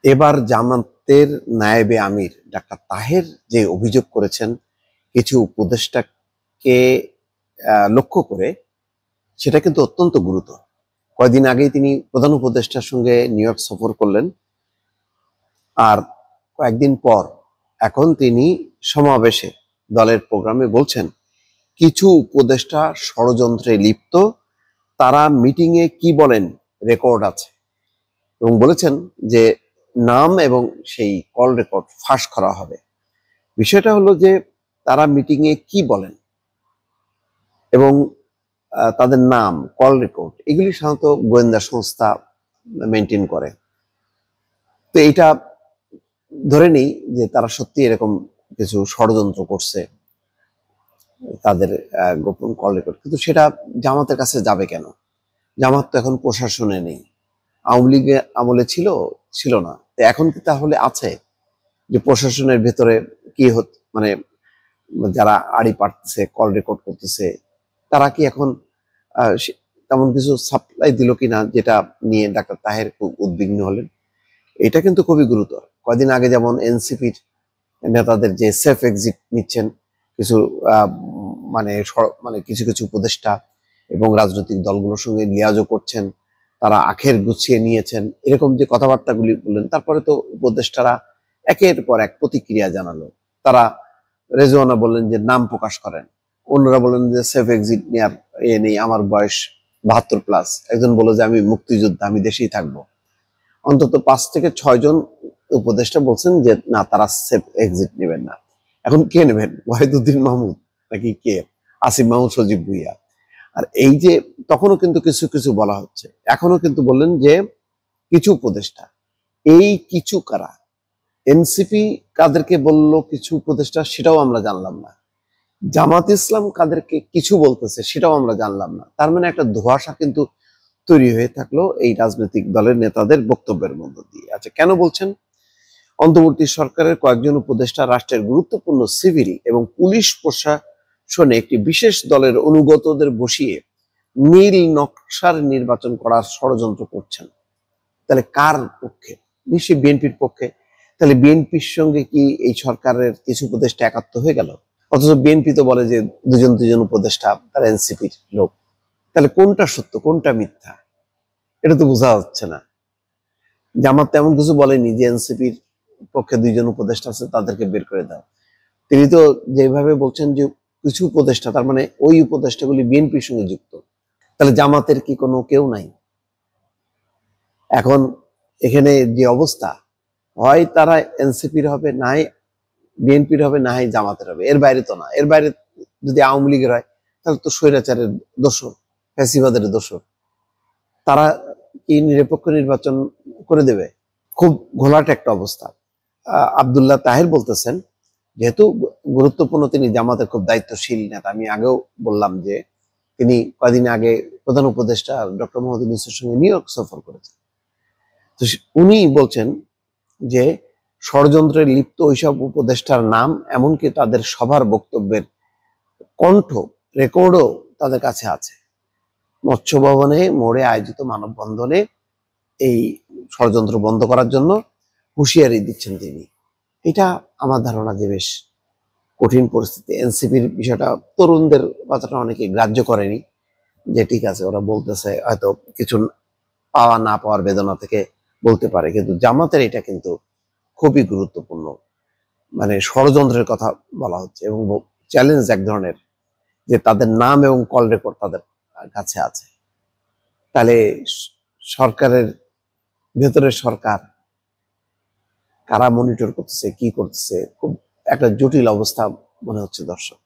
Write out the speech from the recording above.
এবার জামাতের নায়েবে আমির ডাক্তার তাহের যে অভিযোগ করেছেন কিছু উপদেষ্টাকে লক্ষ্য করে, সেটা কিন্তু অত্যন্ত গুরুতর। কয়েকদিন আগেই তিনি প্রধান উপদেষ্টার সঙ্গে নিউ ইয়র্ক সফর করলেন, আর কয়েকদিন পর এখন তিনি সমাবেশে দলের প্রোগ্রামে বলছেন কিছু উপদেষ্টা ষড়যন্ত্রে লিপ্ত, তারা মিটিংয়ে কি বলেন রেকর্ড আছে, এবং বলেছেন যে নাম এবং সেই কল রেকর্ড ফাঁস করা হবে। বিষয়টা হলো যে তারা মিটিংয়ে কি বলেন এবং তাদের নাম, কল রেকর্ড, এগুলি সাধারণত গোয়েন্দা সংস্থা মেনটেন করে। তো এইটা ধরে নেই যে তারা সত্যি এরকম কিছু ষড়যন্ত্র করছে, তাদের গোপন কল রেকর্ড। কিন্তু সেটা জামাতের কাছে যাবে কেন? জামাত তো এখন প্রশাসনে নেই, আওয়ামী লীগের আমলে ছিল না, এখন কি তাহলে আছে যে প্রশাসনের ভেতরে কি মানে যারা আড়ি পাঠতেছে, কল রেকর্ড করতেছে, তারা কি এখন তেমন কিছু সাপ্লাই দিল কিনা, যেটা নিয়ে ডাক্তার তাহের খুব উদ্বিগ্ন হলেন। এটা কিন্তু খুবই গুরুতর। কয়দিন আগে যেমন এনসিপির নেতাদের যে সেফ এক্সিট নিচ্ছেন কিছু মানে কিছু কিছু উপদেষ্টা এবং রাজনৈতিক দলগুলোর সঙ্গে লিয়াজও করছেন, তারা আখের গুছিয়ে নিয়েছেন, এরকম যে কথাবার্তাগুলি বললেন, তারপরে তো উপদেষ্টারা একের পর এক প্রতিক্রিয়া জানালো। তারা রেজওয়ানা বললেন যে নাম প্রকাশ করেন, অন্যরা বললেন যে সেফ এক্সিট নেওয়ার নেই, আমার বয়স 72+। একজন বলল যে আমি মুক্তিযোদ্ধা, আমি দেশেই থাকবো। অন্তত 5 থেকে 6 জন উপদেষ্টা বলছেন যে না, তারা সেফ এক্সিট নেবেন না। এখন কে নেবেন? ওয়াহিদুদ্দিন মাহমুদ নাকি কে? আসিফ মাহমুদ, সজীব ভুইয়া। আর এই যে তখনও কিন্তু কিছু কিছু বলা হচ্ছে, এখনো কিন্তু বললেন যে কিছু উপদেষ্টা। এই কিছু কারা? এনসিপি কাদেরকে বলল কিছু উপদেষ্টা, সেটাও আমরা জানলাম না। জামাত ইসলাম কাদেরকে কিছু বলতেছে, সেটাও আমরা জানলাম না। তার মানে একটা ধোঁয়াশা কিন্তু তৈরি হয়ে থাকলো এই রাজনৈতিক দলের নেতাদের বক্তব্যের মধ্য দিয়ে। আচ্ছা, কেন বলছেন? অন্তর্বর্তী সরকারের কয়েকজন উপদেষ্টা রাষ্ট্রের গুরুত্বপূর্ণ সিভিল এবং পুলিশ প্রশাসনে একটি বিশেষ দলের অনুগতদের বসিয়ে নীল নকশার নির্বাচন করার ষড়যন্ত্র করছেন। তাহলে কার পক্ষে? নিশ্চয়ই বিএনপির পক্ষে। তাহলে বিএনপির সঙ্গে কি এই সরকারের কিছু উপদেষ্টা একাত্ম হয়ে গেল? অথচ বিএনপি তো বলে যে দুজন উপদেষ্টা তারা এনসিপির লোক। তাহলে কোনটা সত্য, কোনটা মিথ্যা, এটা তো বোঝা যাচ্ছে না। জামাত তেমন কিছু বলেনি যে এনসিপির পক্ষে 2 জন উপদেষ্টা আছে, তাদেরকে বের করে দাও। তিনি তো যেভাবে বলছেন যে কিছু উপদেষ্টা, তার মানে ওই উপদেষ্টাগুলি বিএনপির সঙ্গে যুক্ত। তাহলে জামাতের কি কোনো কেউ নাই? এখন এখানে যে অবস্থা, হয় তারা এনসিপির হবে, নাই বিএনপির হবে, নাই জামাতের হবে, এর বাইরে তো না। এর বাইরে যদি আওয়ামী লীগের হয় তাহলে তো স্বৈরাচারের দোষর, ফ্যাসিবাদের দোষর। তারা কি নিরপেক্ষ নির্বাচন করে দেবে? খুব ঘোলাটে একটা অবস্থা। আব্দুল্লাহ তাহের বলতেছেন, যেহেতু গুরুত্বপূর্ণ, তিনি জামাতের খুব দায়িত্বশীল নেতা। আমি আগেও বললাম যে তিনি কয়েকদিন আগে প্রধান উপদেষ্টা ডক্টর মোহাম্মদ ইউনূসের সঙ্গে নিউ ইয়র্ক সফর করেছেন। তো উনি বলছেন যে ষড়যন্ত্রে লিপ্ত ওইসব উপদেষ্টার নাম, এমনকি তাদের সভার বক্তব্যের কণ্ঠ রেকর্ডও তাদের কাছে আছে। মৎস্য ভবনে মোড়ে আয়োজিত মানববন্ধনে এই ষড়যন্ত্র বন্ধ করার জন্য হুঁশিয়ারি দিচ্ছেন তিনি। এটা আমার ধারণা যে বেশ কঠিন পরিস্থিতি। এনসিপির বিষয়টা, তরুণদের কথাটা অনেকে গ্রাহ্য করেনি, যে ঠিক আছে ওরা বলতেছে, হয়তো কিছু পাওয়া না পাওয়ার বেদনা থেকে বলতে পারে, কিন্তু জামাতের এটা কিন্তু খুবই গুরুত্বপূর্ণ। মানে ষড়যন্ত্রের কথা বলা হচ্ছে এবং চ্যালেঞ্জ এক ধরনের, যে তাদের নাম এবং কল রেকর্ড তাদের কাছে আছে। তাহলে সরকারের ভেতরে সরকার কারা মনিটর করতেছে, কি করতেছে, খুব একটা জটিল অবস্থা মনে হচ্ছে দর্শক।